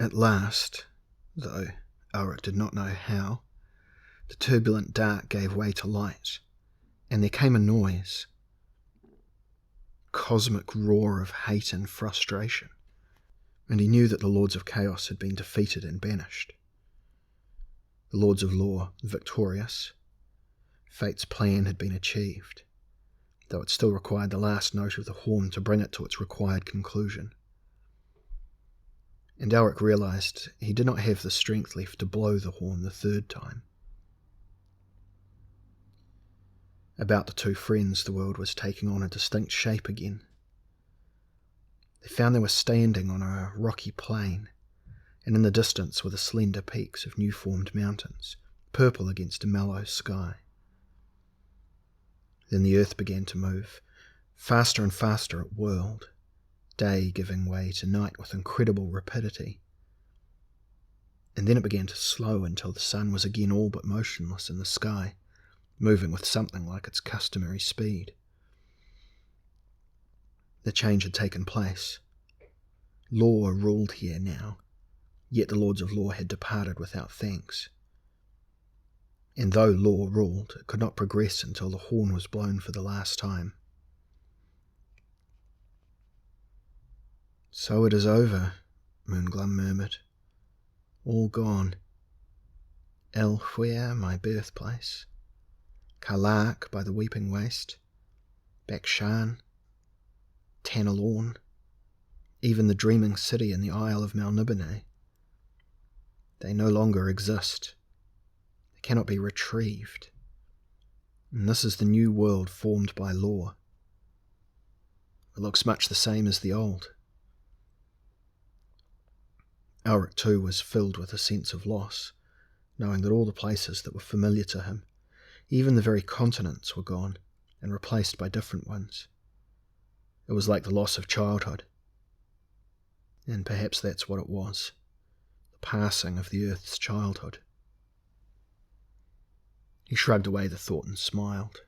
At last, though Elric did not know how, the turbulent dark gave way to light, and there came a noise. Cosmic roar of hate and frustration, and he knew that the Lords of Chaos had been defeated and banished. The Lords of Law victorious. Fate's plan had been achieved, though it still required the last note of the horn to bring it to its required conclusion. And Elric realised he did not have the strength left to blow the horn the third time. About the two friends, the world was taking on a distinct shape again. They found they were standing on a rocky plain, and in the distance were the slender peaks of new-formed mountains, purple against a mellow sky. Then the earth began to move. Faster and faster it whirled, day giving way to night with incredible rapidity. And then it began to slow until the sun was again all but motionless in the sky, moving with something like its customary speed. The change had taken place. Law ruled here now, yet the Lords of Law had departed without thanks. And though law ruled, it could not progress until the horn was blown for the last time. "So it is over," Moonglum murmured. "All gone. Elfwhere, my birthplace. Karlak by the weeping waste. Bakshan. Tanalorn. Even the dreaming city in the Isle of Malnibone. They no longer exist. They cannot be retrieved. And this is the new world formed by law. It looks much the same as the old." Elric too was filled with a sense of loss, knowing that all the places that were familiar to him, even the very continents, were gone and replaced by different ones. It was like the loss of childhood. And perhaps that's what it was, the passing of the earth's childhood. He shrugged away the thought and smiled.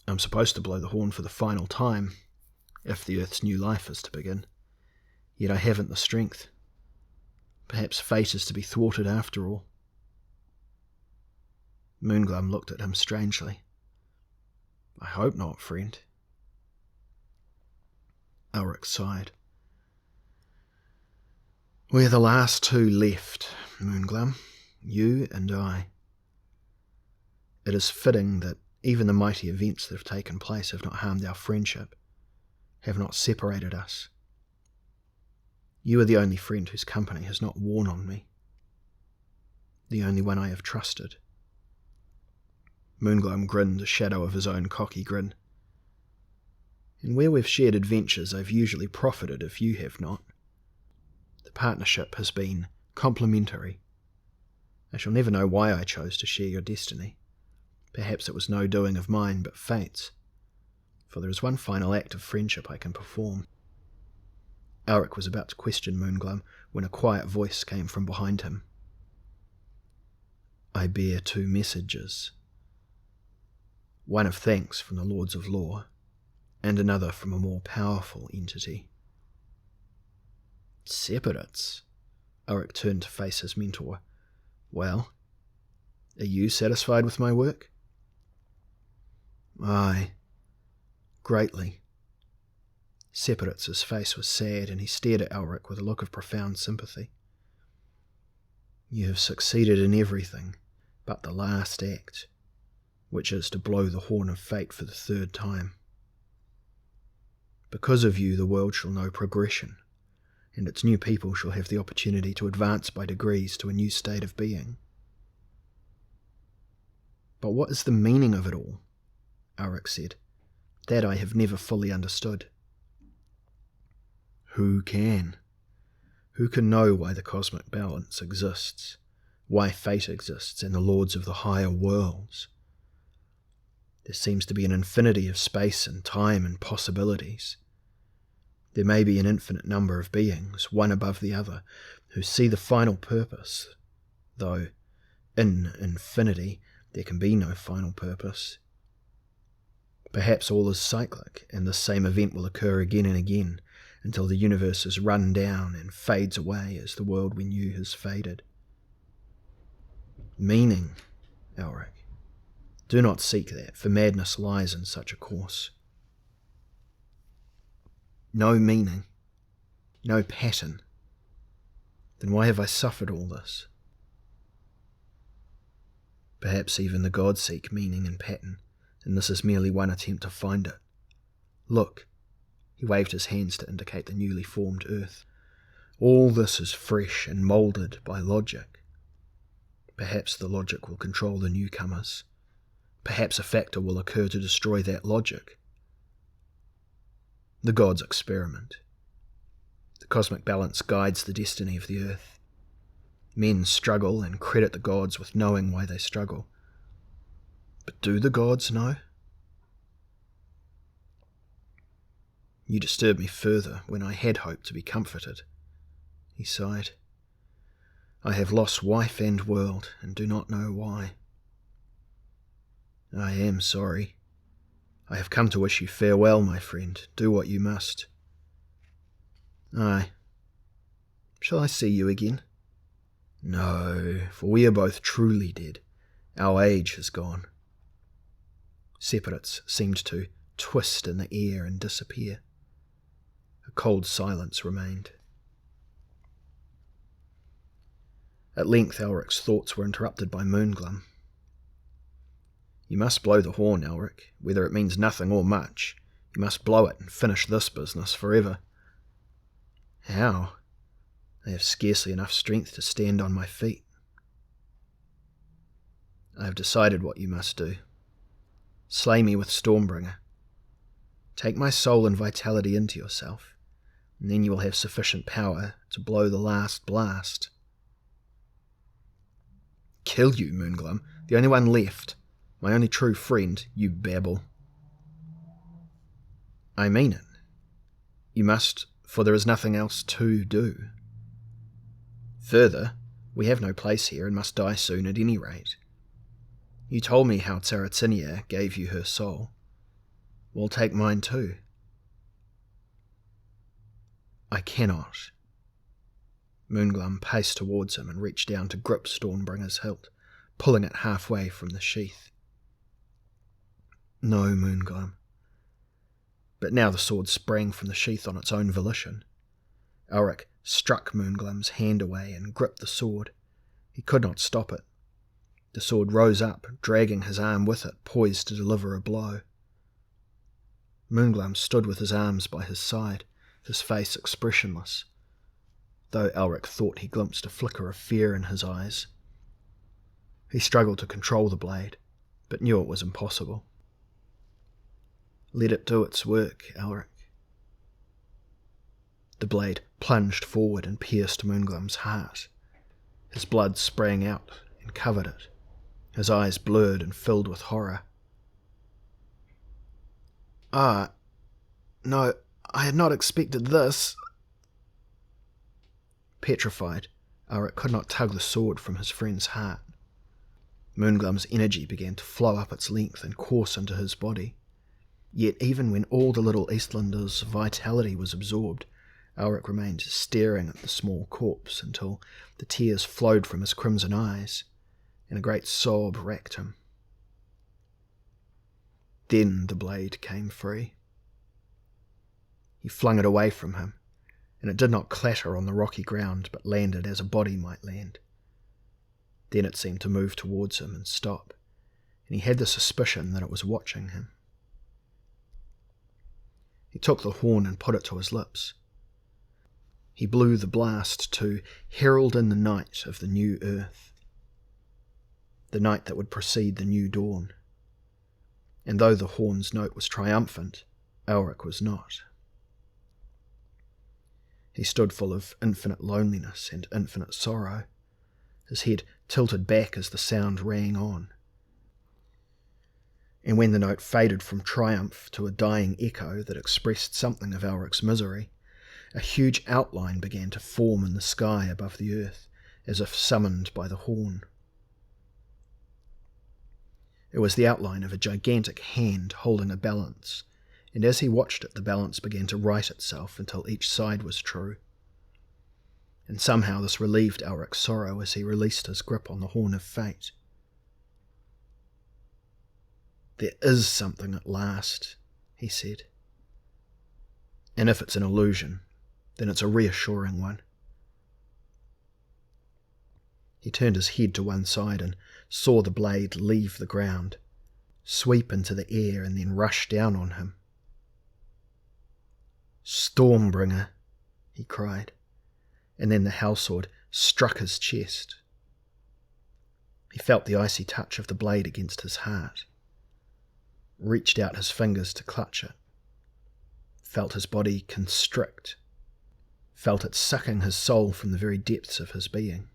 "I'm supposed to blow the horn for the final time, if the earth's new life is to begin. Yet I haven't the strength. Perhaps fate is to be thwarted after all." Moonglum looked at him strangely. "I hope not, friend." Elric sighed. "We're the last two left, Moonglum, you and I. It is fitting that even the mighty events that have taken place have not harmed our friendship, have not separated us. You are the only friend whose company has not worn on me, the only one I have trusted." Moonglum grinned a shadow of his own cocky grin. "And where we've shared adventures, I've usually profited if you have not. The partnership has been complementary. I shall never know why I chose to share your destiny. Perhaps it was no doing of mine, but fate's. For there is one final act of friendship I can perform." Elric was about to question Moonglum when a quiet voice came from behind him. "I bear two messages. One of thanks from the Lords of Law, and another from a more powerful entity." "Separates?" Elric turned to face his mentor. "Well, are you satisfied with my work?" "Aye, greatly." Separates' face was sad, and he stared at Elric with a look of profound sympathy. "You have succeeded in everything but the last act, which is to blow the horn of fate for the third time. Because of you, the world shall know progression, and its new people shall have the opportunity to advance by degrees to a new state of being." "But what is the meaning of it all?" Elric said. "That I have never fully understood." "Who can? Who can know why the cosmic balance exists, why fate exists, and the lords of the higher worlds? There seems to be an infinity of space and time and possibilities. There may be an infinite number of beings, one above the other, who see the final purpose, though in infinity there can be no final purpose. Perhaps all is cyclic, and this same event will occur again and again, until the universe is run down and fades away as the world we knew has faded. Meaning, Elric. Do not seek that, for madness lies in such a course. No meaning, no pattern. Then why have I suffered all this? Perhaps even the gods seek meaning and pattern, and this is merely one attempt to find it. Look, he waved his hands to indicate the newly formed earth. All this is fresh and moulded by logic. Perhaps the logic will control the newcomers. Perhaps a factor will occur to destroy that logic. The gods experiment. The cosmic balance guides the destiny of the earth. Men struggle and credit the gods with knowing why they struggle. But do the gods know? You disturb me further when I had hoped to be comforted, he sighed. I have lost wife and world, and do not know why. I am sorry. I have come to wish you farewell, my friend. Do what you must. Aye. Shall I see you again? No, for we are both truly dead. Our age has gone. Separates seemed to twist in the air and disappear. A cold silence remained. At length Elric's thoughts were interrupted by Moonglum. You must blow the horn, Elric, whether it means nothing or much. You must blow it and finish this business forever. How? I have scarcely enough strength to stand on my feet. I have decided what you must do. Slay me with Stormbringer. Take my soul and vitality into yourself, and then you will have sufficient power to blow the last blast. Kill you, Moonglum, the only one left, my only true friend, you babble. I mean it. You must, for there is nothing else to do. Further, we have no place here and must die soon at any rate. You told me how Tsaratinia gave you her soul. Well, take mine too. I cannot. Moonglum paced towards him and reached down to grip Stormbringer's hilt, pulling it halfway from the sheath. No, Moonglum. But now the sword sprang from the sheath on its own volition. Elric struck Moonglum's hand away and gripped the sword. He could not stop it. The sword rose up, dragging his arm with it, poised to deliver a blow. Moonglum stood with his arms by his side, his face expressionless, though Elric thought he glimpsed a flicker of fear in his eyes. He struggled to control the blade, but knew it was impossible. Let it do its work, Elric. The blade plunged forward and pierced Moonglum's heart. His blood sprang out and covered it. His eyes blurred and filled with horror. No, I had not expected this. Petrified, Elric could not tug the sword from his friend's heart. Moonglum's energy began to flow up its length and course into his body. Yet even when all the little Eastlander's vitality was absorbed, Elric remained staring at the small corpse until the tears flowed from his crimson eyes, and a great sob racked him. Then the blade came free. He flung it away from him, and it did not clatter on the rocky ground, but landed as a body might land. Then it seemed to move towards him and stop, and he had the suspicion that it was watching him. He took the horn and put it to his lips. He blew the blast to herald in the night of the new earth, the night that would precede the new dawn. And though the horn's note was triumphant, Elric was not. He stood full of infinite loneliness and infinite sorrow, his head tilted back as the sound rang on. And when the note faded from triumph to a dying echo that expressed something of Elric's misery, a huge outline began to form in the sky above the earth, as if summoned by the horn. It was the outline of a gigantic hand holding a balance, and as he watched it, the balance began to right itself until each side was true. And somehow this relieved Elric's sorrow as he released his grip on the horn of fate. "There is something at last," he said. "And if it's an illusion, then it's a reassuring one." He turned his head to one side and saw the blade leave the ground, sweep into the air, and then rush down on him. "Stormbringer," he cried, and then the hellsword struck his chest. He felt the icy touch of the blade against his heart, reached out his fingers to clutch it, felt his body constrict, felt it sucking his soul from the very depths of his being,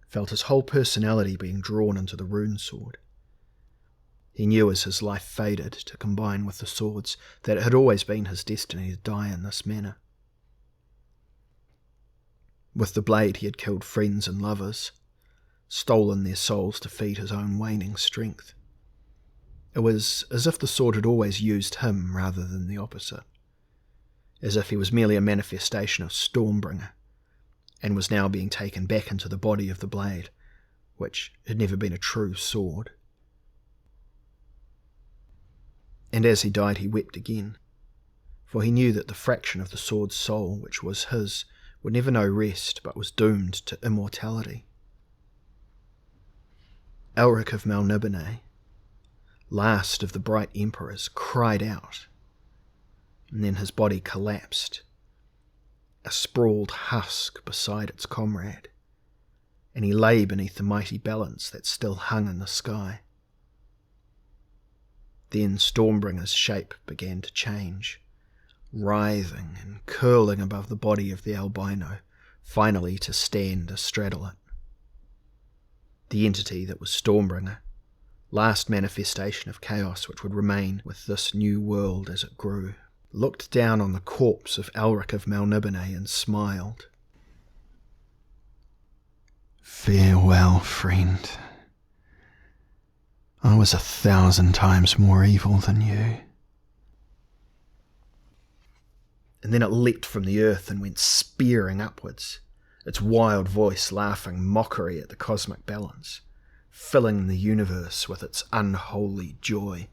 felt his whole personality being drawn into the rune sword. He knew as his life faded to combine with the sword's that it had always been his destiny to die in this manner. With the blade he had killed friends and lovers, stolen their souls to feed his own waning strength. It was as if the sword had always used him rather than the opposite, as if he was merely a manifestation of Stormbringer, and was now being taken back into the body of the blade, which had never been a true sword. And as he died he wept again, for he knew that the fraction of the sword's soul which was his would never know rest, but was doomed to immortality. Elric of Melniboné, last of the bright emperors, cried out, and then his body collapsed, a sprawled husk beside its comrade, and he lay beneath the mighty balance that still hung in the sky. Then Stormbringer's shape began to change, writhing and curling above the body of the albino, finally to stand astraddle it. The entity that was Stormbringer, last manifestation of chaos which would remain with this new world as it grew, looked down on the corpse of Elric of Melniboné and smiled. "Farewell, friend. I was 1,000 times more evil than you." And then it leapt from the earth and went spearing upwards, its wild voice laughing mockery at the cosmic balance, filling the universe with its unholy joy.